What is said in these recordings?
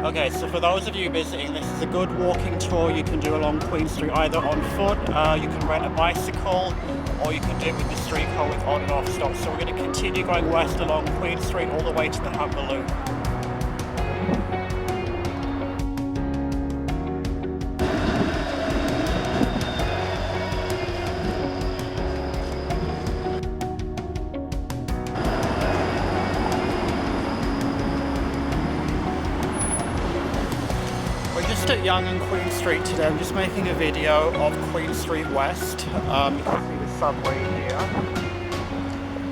Okay, so for those of you visiting, this is a good walking tour you can do along Queen Street, either on foot, you can rent a bicycle, or you can do it with the streetcar with on and off stops. So we're going to continue going west along Queen Street all the way to the Humber Loop. At Yonge and Queen Street today. I'm just making a video of Queen Street West. You can see the subway here.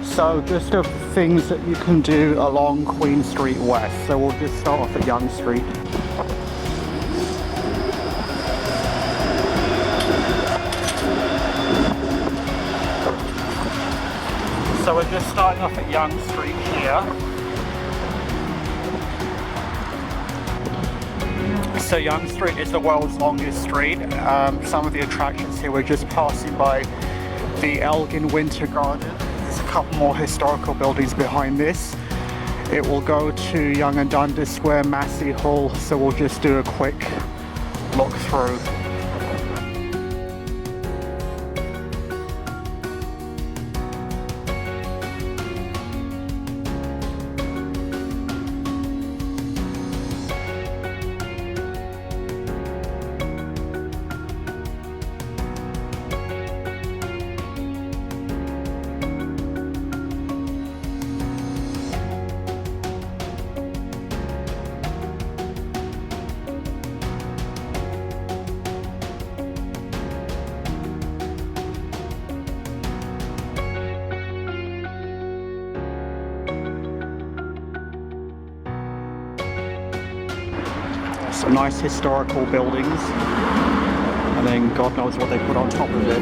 So just of things that you can do along Queen Street West. So we'll just start off at Yonge Street. So we're just starting off at Yonge Street here. So Yonge Street is the world's longest street. Some of the attractions here, we're just passing by the Elgin Winter Garden. There's a couple more historical buildings behind this. It will go to Yonge and Dundas Square, Massey Hall, so we'll just do a quick look through. Some nice historical buildings, and then God knows what they put on top of it.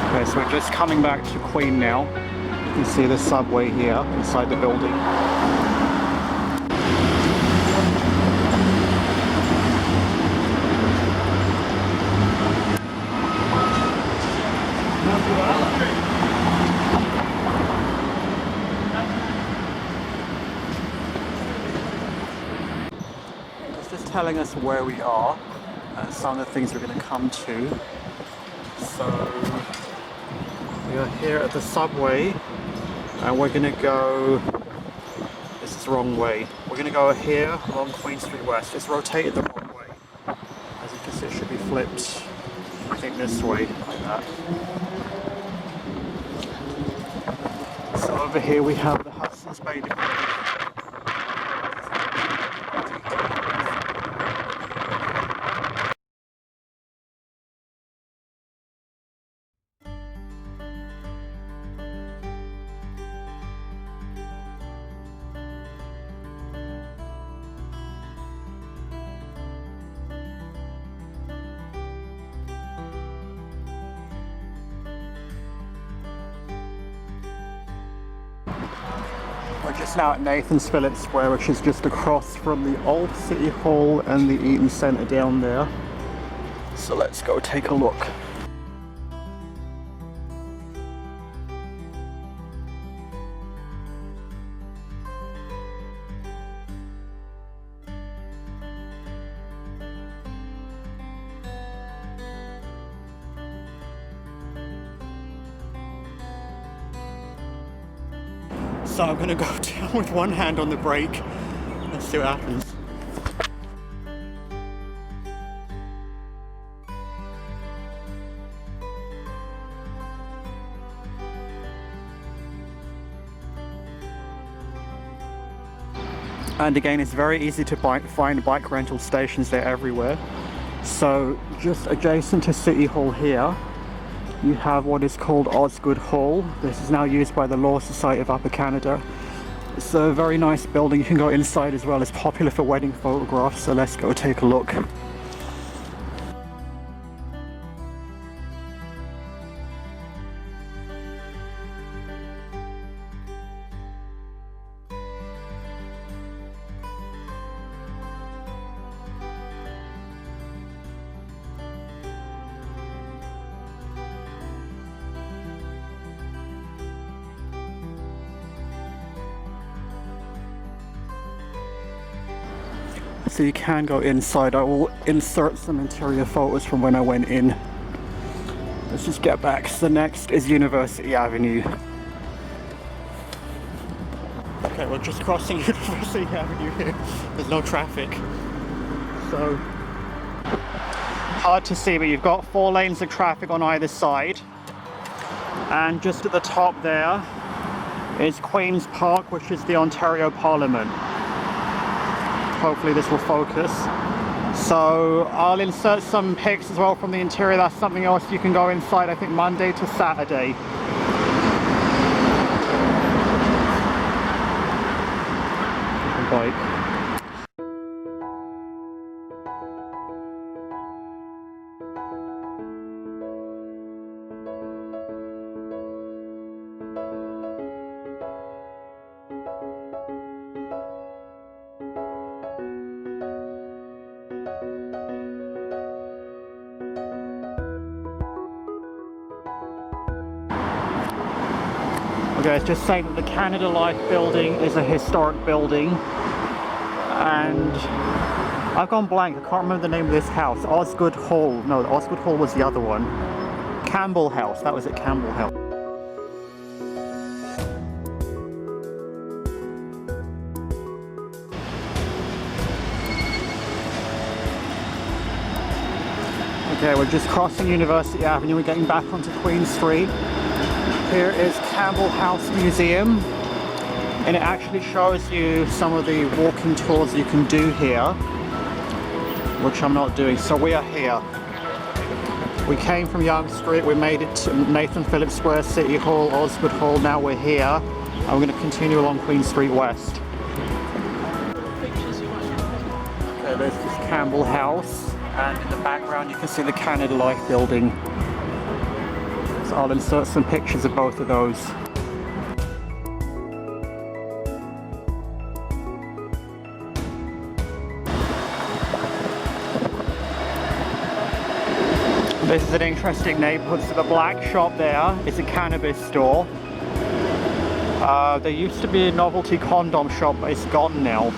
Okay, so we're just coming back to Queen now. You can see the subway here inside the building. Telling us where we are and some of the things we're going to come to. So we are here at the subway and we're going to go, this is the wrong way, we're going to go here along Queen Street West. It's rotated the wrong way. As you can see, it should be flipped, I think this way, like that. So over here we have the Hudsons Bay Centre. We're just now at Nathan's Phillips Square, which is just across from the old City Hall and the Eaton Centre down there. So let's go take a look. So I'm going to go down with one hand on the brake. Let's see what happens. And again, it's very easy to find bike rental stations. They're everywhere. So just adjacent to City Hall here, you have what is called Osgoode Hall. This is now used by the Law Society of Upper Canada. It's a very nice building. You can go inside as well. It's popular for wedding photographs, so let's go take a look. so you can go inside. I will insert some interior photos from when I went in. Let's just get back. So the next is University Avenue. Okay, we're just crossing University Avenue here. There's no traffic. So, hard to see, but you've got 4 lanes of traffic on either side. And just at the top there is Queen's Park, which is the Ontario Parliament. Hopefully this will focus. So I'll insert some pics as well from the interior. That's something else you can go inside, I think Monday to Saturday. Bike. Okay, it's just saying that the Canada Life building is a historic building, and I've gone blank. I can't remember the name of this house. Osgoode Hall. No, Osgoode Hall was the other one. Campbell House. That was at Campbell House. Okay, we're just crossing University Avenue. We're getting back onto Queen Street. Here is Campbell House Museum, and it actually shows you some of the walking tours you can do here, which I'm not doing. So we are here. We came from Yonge Street, we made it to Nathan Phillips Square, City Hall, Osgoode Hall. Now we're here, and we're going to continue along Queen Street West. Okay, there's this Campbell House, and in the background you can see the Canada Life building. So I'll insert some pictures of both of those. This is an interesting neighborhood. So the black shop there is a cannabis store. There used to be a novelty condom shop, but it's gone now.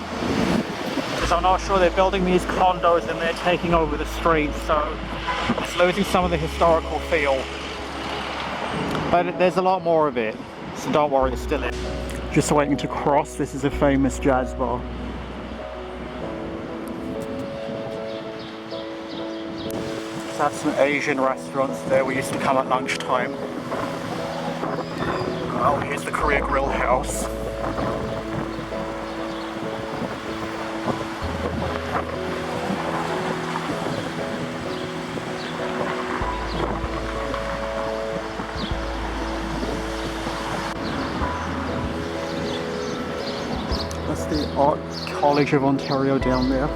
Because I'm not sure, they're building these condos and they're taking over the streets, so it's losing some of the historical feel. But there's a lot more of it, so don't worry, it's still in. Just waiting to cross. This is a famous jazz bar. So that's some Asian restaurants there. We used to come at lunchtime. Oh, here's the Korea Grill House. That's the Art College of Ontario down there.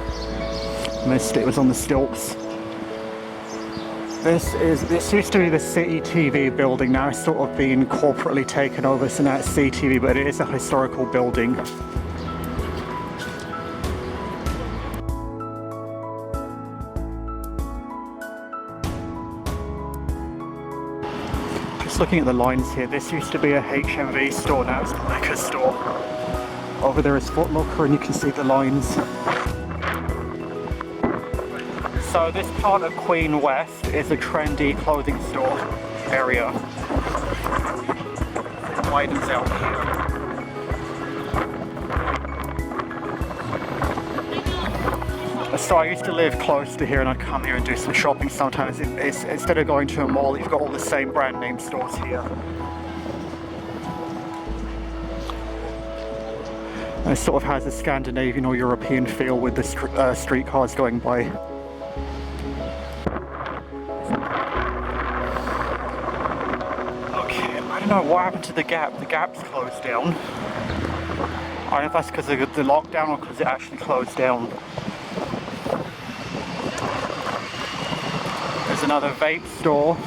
Missed it, it was on the stilts. This used to be the City TV building. Now it's sort of been corporately taken over, so now it's CTV, but it is a historical building. Just looking at the lines here, this used to be a HMV store, now it's a liquor store. Over there is Foot Locker, and you can see the lines. So this part of Queen West is a trendy clothing store area. It widens out here. So I used to live close to here, and I'd come here and do some shopping sometimes. Instead of going to a mall, you've got all the same brand name stores here. And it sort of has a Scandinavian or European feel with the streetcars going by. Okay, I don't know what happened to the Gap. The Gap's closed down. I don't know if that's because of the lockdown or because it actually closed down. There's another vape store.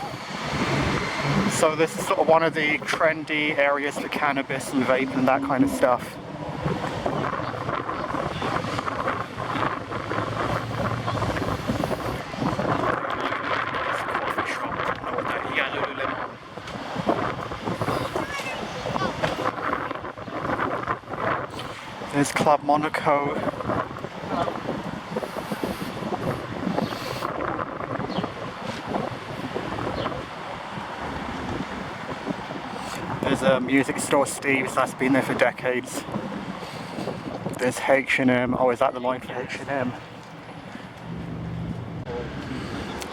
So this is sort of one of the trendy areas for cannabis and vape and that kind of stuff. There's Club Monaco. There's a music store, Steve's, that's been there for decades. There's H&M. Oh, is that the line for H&M?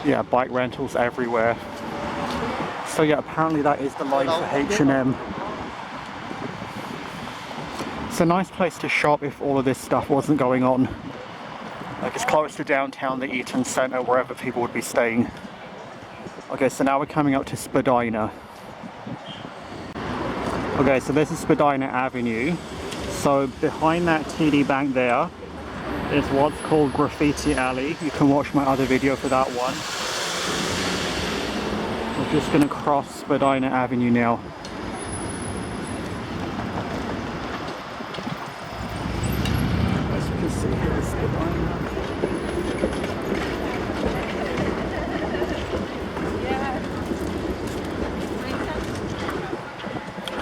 Yeah, bike rentals everywhere. So yeah, apparently that is the line for H&M. It's a nice place to shop if all of this stuff wasn't going on. Like, it's close to downtown, the Eaton Centre, wherever people would be staying. Okay, so now we're coming up to Spadina. Okay, so this is Spadina Avenue. So behind that TD Bank there is what's called Graffiti Alley. You can watch my other video for that one. We're just going to cross Spadina Avenue now. As you can see here is Spadina.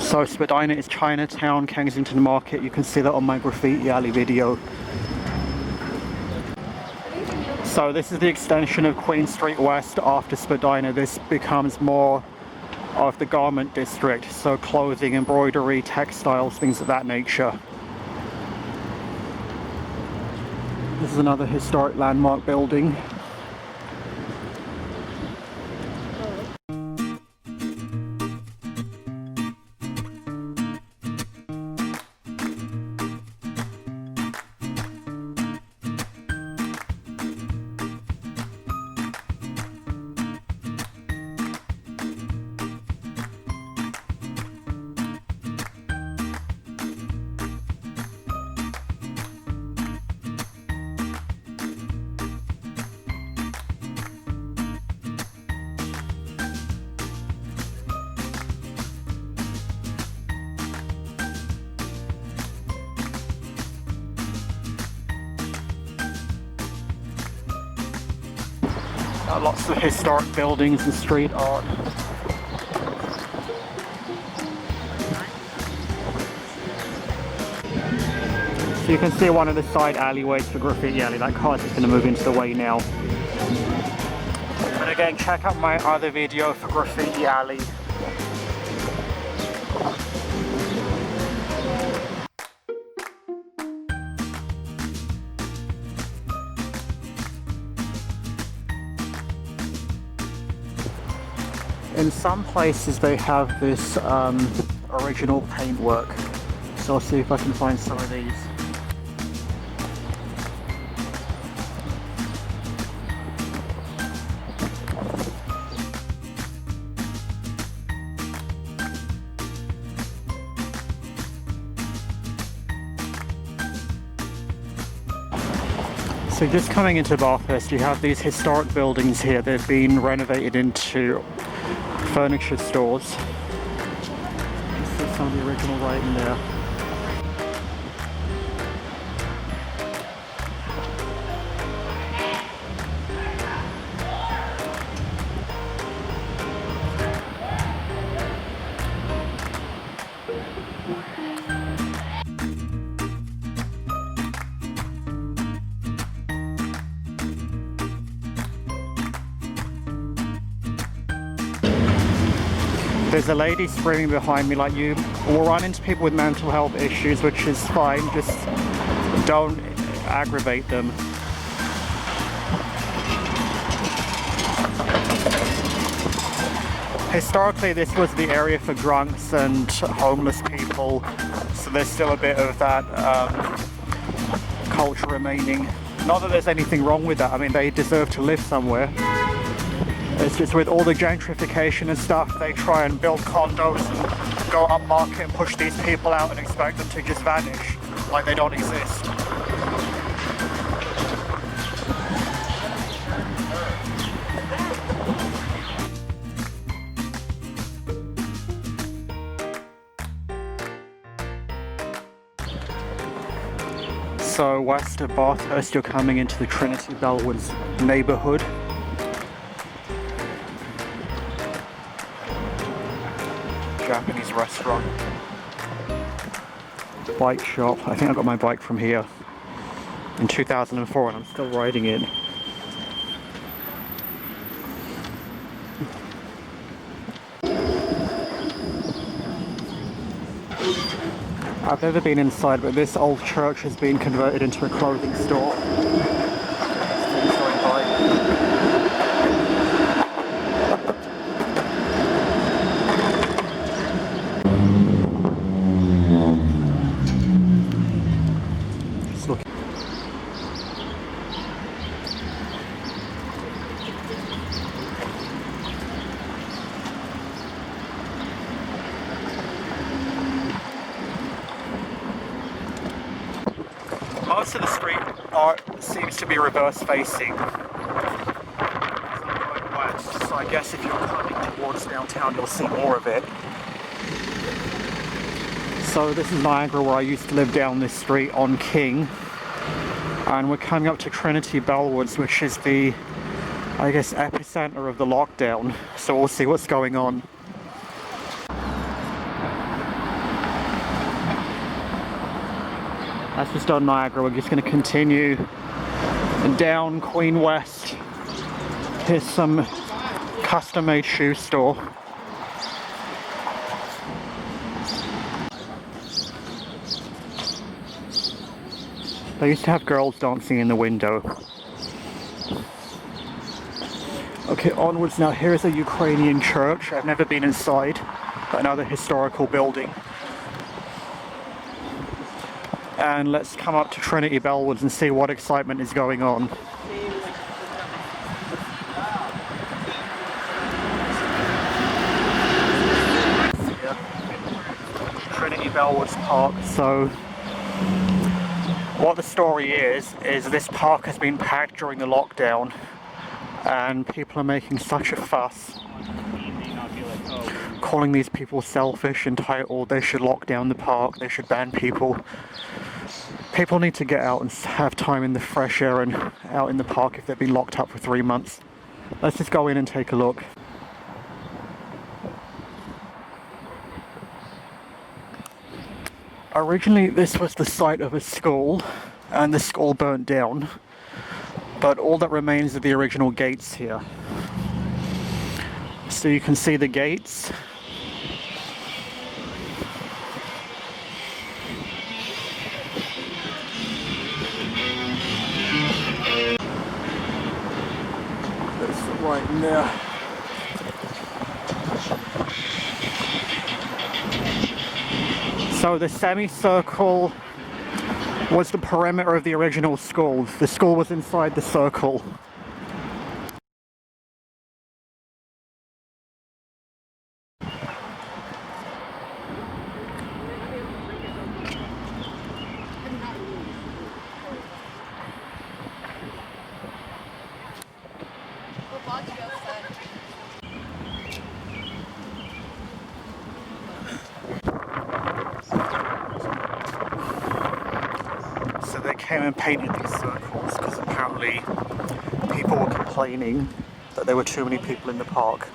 So Spadina is Chinatown, Kensington Market. You can see that on my Graffiti Alley video. So this is the extension of Queen Street West after Spadina. This becomes more of the garment district, so clothing, embroidery, textiles, things of that nature. This is another historic landmark building. Lots of historic buildings and street art. So you can see one of the side alleyways for Graffiti Alley. That car's just going to move into the way now. But again, check out my other video for Graffiti Alley. In some places they have this original paintwork, so I'll see if I can find some of these. So just coming into Bathurst, you have these historic buildings here. They've been renovated into furniture stores. You see some of the original writing there. There's a lady screaming behind me. Like, you will run into people with mental health issues, which is fine, just don't aggravate them. Historically, this was the area for drunks and homeless people, so there's still a bit of that culture remaining. Not that there's anything wrong with that. I mean, they deserve to live somewhere. It's just with all the gentrification and stuff, they try and build condos and go up market and push these people out and expect them to just vanish like they don't exist. So west of Bathurst, you're coming into the Trinity Bellwoods neighbourhood. Japanese restaurant, bike shop. I think I got my bike from here in 2004 and I'm still riding it. I've never been inside, but this old church has been converted into a clothing store. Things going by. Just look. Most of the street seems to be reverse facing. So I guess if you're coming towards downtown, you'll see more of it. So this is Niagara, where I used to live down this street on King. And we're coming up to Trinity Bellwoods, which is the, I guess, epicenter of the lockdown. So we'll see what's going on. That's just on Niagara. We're just going to continue down Queen West. Here's some custom-made shoe store. They used to have girls dancing in the window. Okay, onwards now. Here's a Ukrainian church. I've never been inside, but another historical building. And let's come up to Trinity Bellwoods and see what excitement is going on. Yeah. Trinity Bellwoods Park. So what the story is this park has been packed during the lockdown and people are making such a fuss, calling these people selfish, entitled, they should lock down the park, they should ban people. People need to get out and have time in the fresh air and out in the park if they've been locked up for 3 months. Let's just go in and take a look. Originally this was the site of a school and the school burnt down, but all that remains are the original gates here. So you can see the gates. Right now. So the semicircle was the perimeter of the original school. The school was inside the circle. So they came and painted these circles because apparently people were complaining that there were too many people in the park.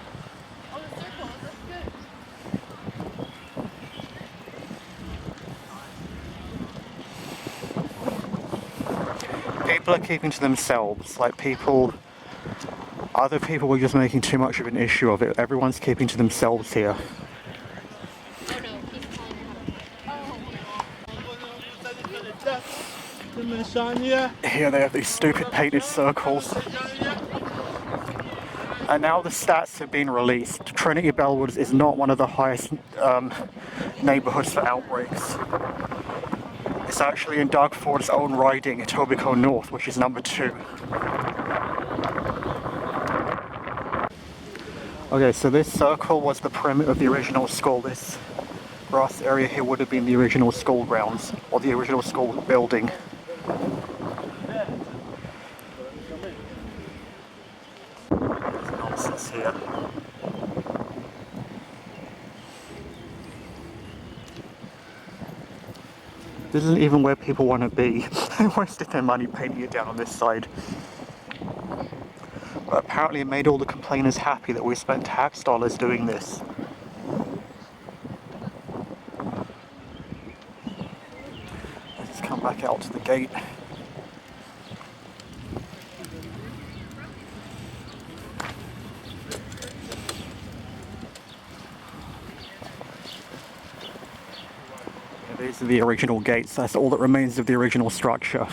People are keeping to themselves, like other people were just making too much of an issue of it. Everyone's keeping to themselves here. Here they have these stupid painted circles. And now the stats have been released. Trinity Bellwoods is not one of the highest neighbourhoods for outbreaks. It's actually in Doug Ford's own riding, Etobicoke North, which is number 2. Okay, so this circle was the perimeter of the original school. This grass area here would have been the original school grounds, or the original school building. There's nonsense here. This isn't even where people want to be. They wasted their money painting it down on this side. But apparently it made all the complainers happy that we spent tax dollars doing this. Let's come back out to the gate. These are the original gates. That's all that remains of the original structure.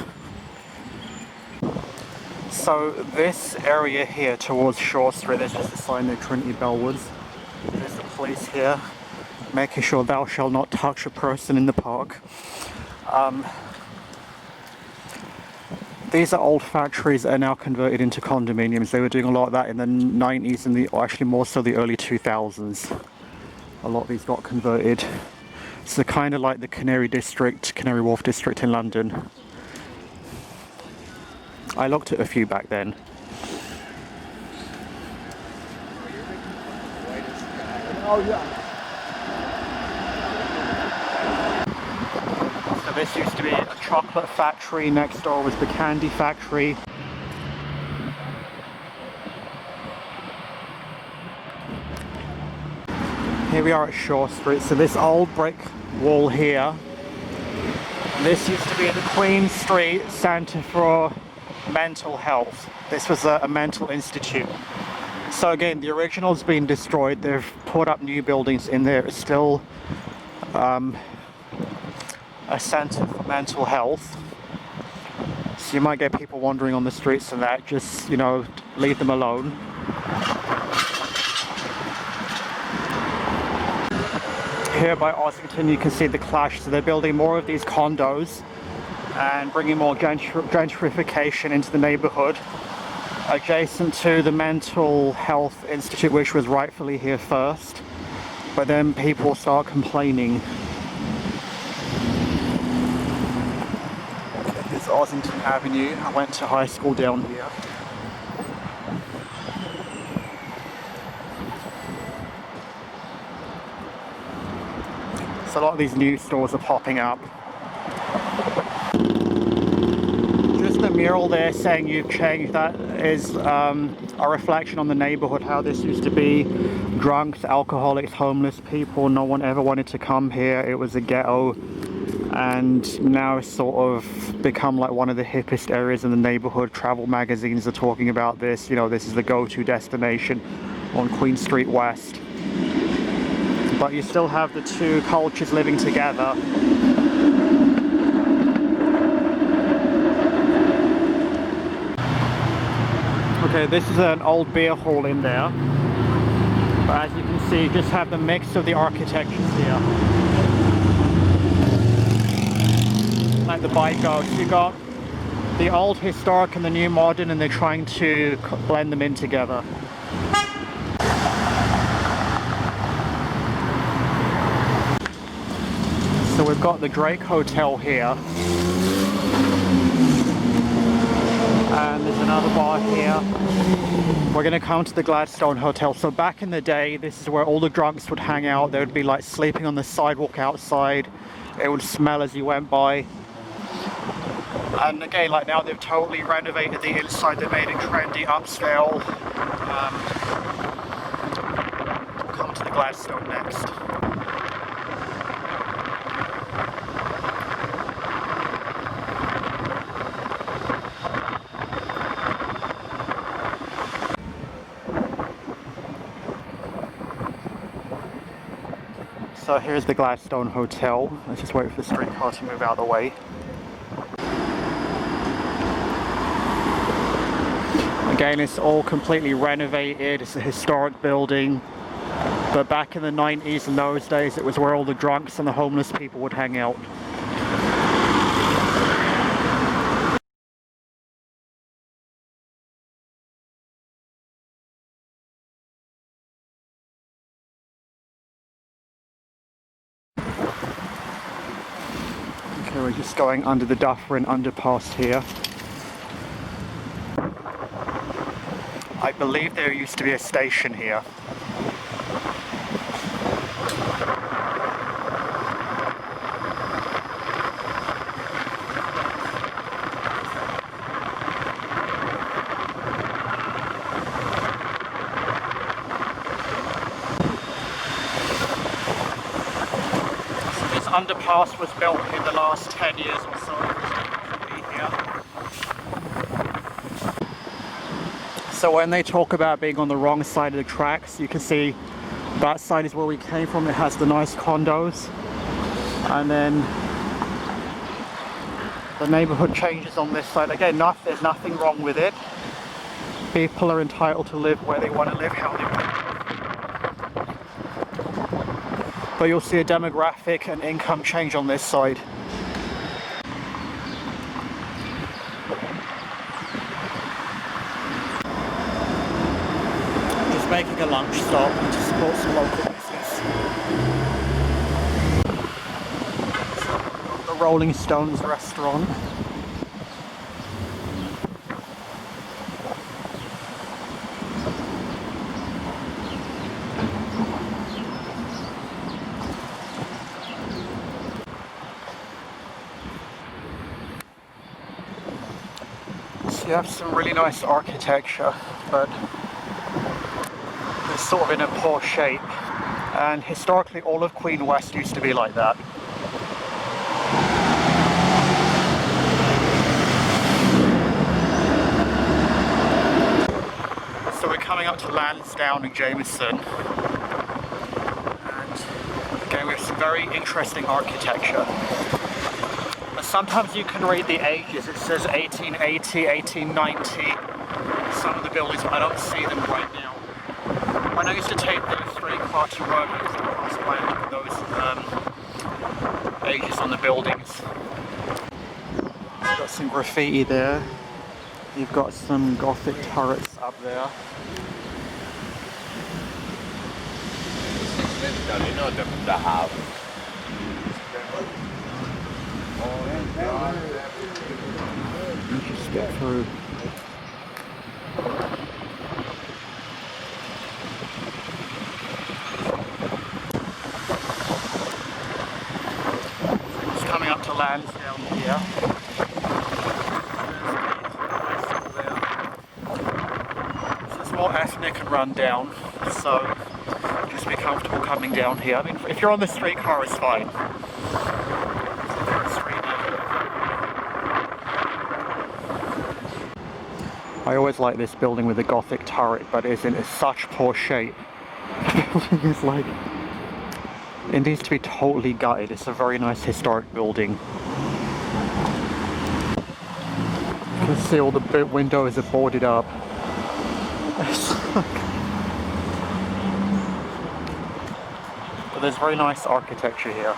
So this area here towards Shaw Street, there's just a sign there, Trinity Bellwoods. There's the police here, making sure thou shalt not touch a person in the park. These are old factories that are now converted into condominiums. They were doing a lot of that in the 90s and actually more so the early 2000s. A lot of these got converted. So kind of like the Canary Wharf district in London. I looked at a few back then. Oh yeah. So this used to be a chocolate factory. Next door was the candy factory. Here we are at Shaw Street. So this old brick wall here. This used to be the Queen Street Centre for Mental Health. This was a mental institute. So again, the original's been destroyed. They've put up new buildings in there. It's still a centre for mental health. So you might get people wandering on the streets and that. Just, you know, leave them alone. Here by Ossington you can see the clash. So they're building more of these condos and bringing more gentrification into the neighbourhood, adjacent to the Mental Health Institute, which was rightfully here first, but then people start complaining. Here's Ossington Avenue. I went to high school down here. So a lot of these new stores are popping up. The mural there saying you've changed, that is a reflection on the neighborhood, how this used to be. Drunks, alcoholics, homeless people, no one ever wanted to come here. It was a ghetto, and now it's sort of become like one of the hippest areas in the neighborhood. Travel magazines are talking about this. You know, this is the go-to destination on Queen Street West. But you still have the two cultures living together. Okay, this is an old beer hall in there, but as you can see, you just have the mix of the architectures here. Like the bike goes, you got the old historic and the new modern, and they're trying to blend them in together. So we've got the Drake Hotel here. And there's another bar here. We're going to come to the Gladstone Hotel. So back in the day, this is where all the drunks would hang out. They would be like sleeping on the sidewalk outside. It would smell as you went by. And again, like now they've totally renovated the inside. They made it trendy, upscale. Come to the Gladstone next. So here's the Gladstone Hotel. Let's just wait for the streetcar to move out of the way. Again, it's all completely renovated. It's a historic building. But back in the 90s and those days, it was where all the drunks and the homeless people would hang out. We're just going under the Dufferin Underpass here. I believe there used to be a station here. Underpass was built in the last 10 years or so. So when they talk about being on the wrong side of the tracks, you can see that side is where we came from. It has the nice condos. And then the neighbourhood changes on this side. Again, there's nothing wrong with it. People are entitled to live where they want to live, how they want to live. But you'll see a demographic and income change on this side. Just making a lunch stop to support some local business. The Rolling Stones restaurant. You have some really nice architecture, but it's sort of in a poor shape, and historically all of Queen West used to be like that. So we're coming up to Lansdowne and Jameson, and again we have some very interesting architecture. Sometimes you can read the ages. It says 1880, 1890, some of the buildings, but I don't see them right now. When I used to take the streetcar to work, I used to pass by and look at those ages on the buildings. You've got some graffiti there. You've got some Gothic turrets up there. Just get through. Just coming up to Lansdowne here. So it's more ethnic and run down, so just be comfortable coming down here. I mean, if you're on the streetcar, it's fine. I always like this building with the Gothic turret, but it's in such poor shape. The building is like, it needs to be totally gutted. It's a very nice historic building. You can see all the windows are boarded up. But there's very nice architecture here.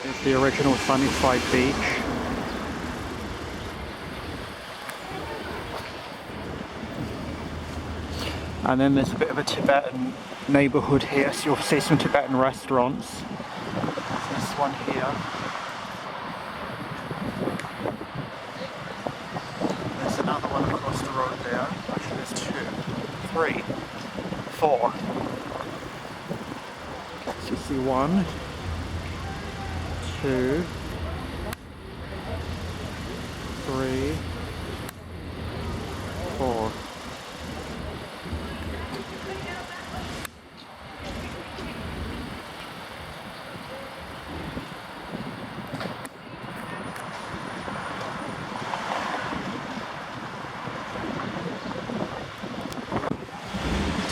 There's the original Sunnyside Beach. And then there's a bit of a Tibetan neighbourhood here, so you'll see some Tibetan restaurants. There's this one here. There's another one across the road there. Actually, there's 2, 3, 4. So you see 1, 2, 3, 4.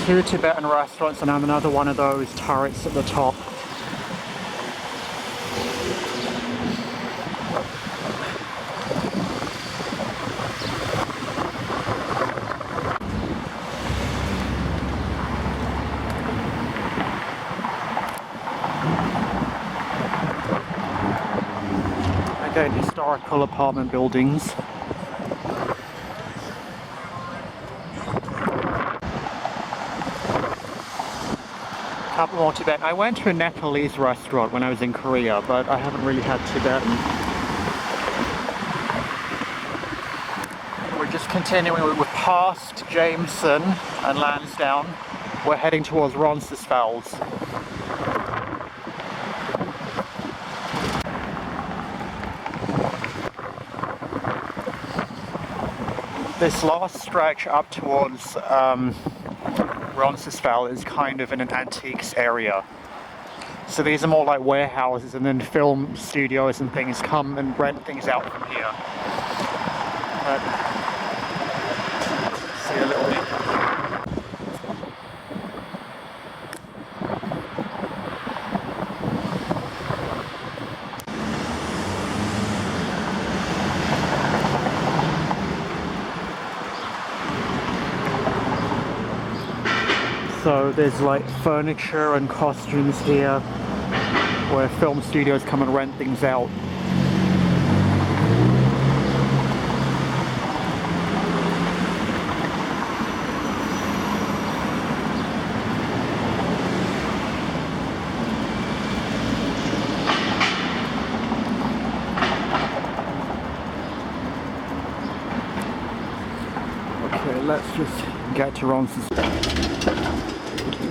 Two Tibetan restaurants and another one of those turrets at the top. Again, historical apartment buildings. Couple more Tibetan. I went to a Nepalese restaurant when I was in Korea, but I haven't really had Tibetan. We're just continuing. We're past Jameson and Lansdowne. We're heading towards Roncesvalles. This last stretch up towards Roncesvalles is kind of in an antiques area. So these are more like warehouses, and then film studios and things come and rent things out from here. But see a little bit. So there's like furniture and costumes here where film studios come and rent things out. Okay, let's just get to Roncesvalles.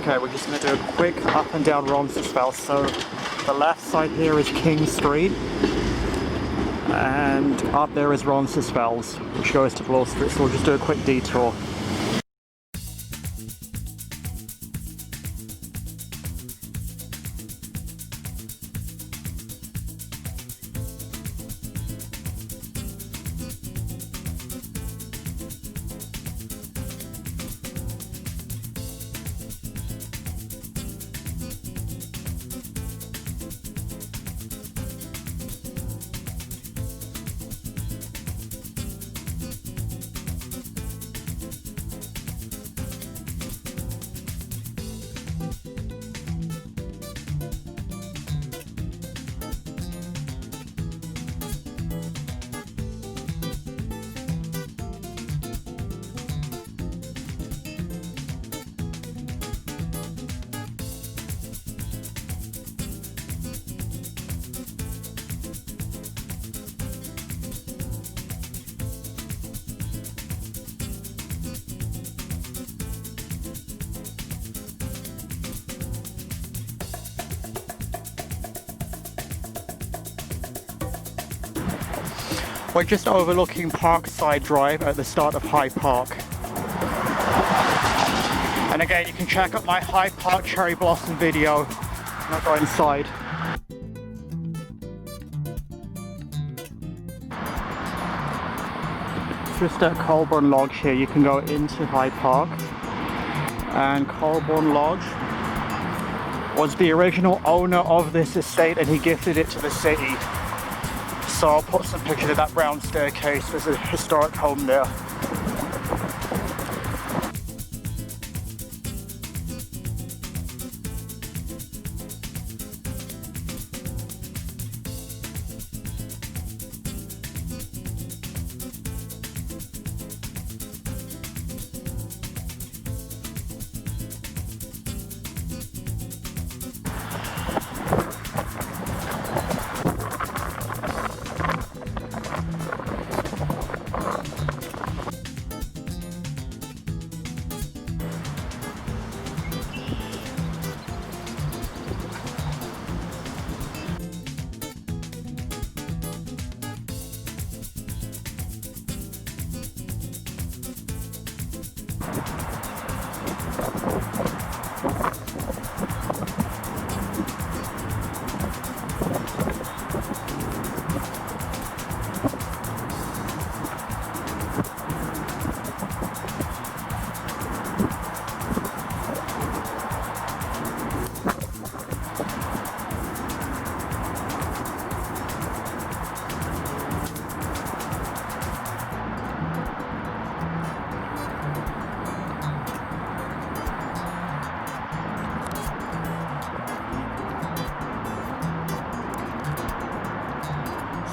Okay, we're just going to do a quick up and down Roncesvalles. So the left side here is King Street, and up there is Roncesvalles, which goes to Law Street. So we'll just do a quick detour. We're just overlooking Parkside Drive at the start of Hyde Park. And again, you can check out my Hyde Park cherry blossom video. I'll go inside. Just at Colborne Lodge here, you can go into Hyde Park. And Colborne Lodge was the original owner of this estate, and he gifted it to the city. So I'll put some pictures of that brown staircase. There's a historic home there.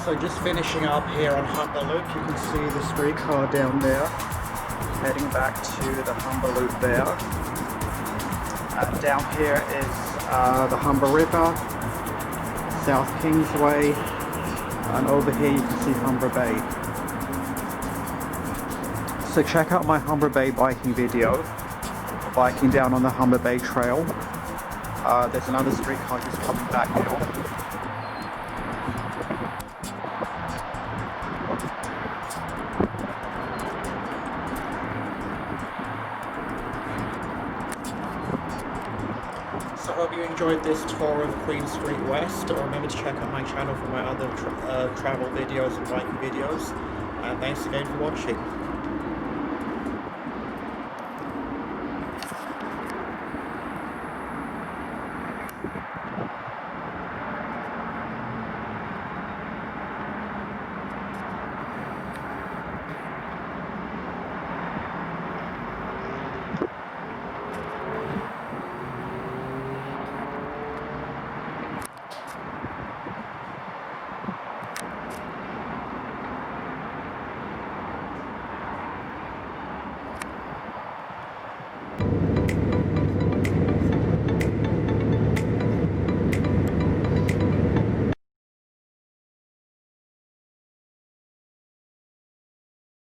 So just finishing up here on Humber Loop, you can see the streetcar down there, heading back to the Humber Loop there. Down here is the Humber River, South Kingsway, and over here you can see Humber Bay. So check out my Humber Bay biking video, biking down on the Humber Bay Trail. There's another streetcar just coming back now. So I hope you enjoyed this tour of Queen Street West. Remember to check out my channel for my other travel videos and biking videos. And thanks again for watching.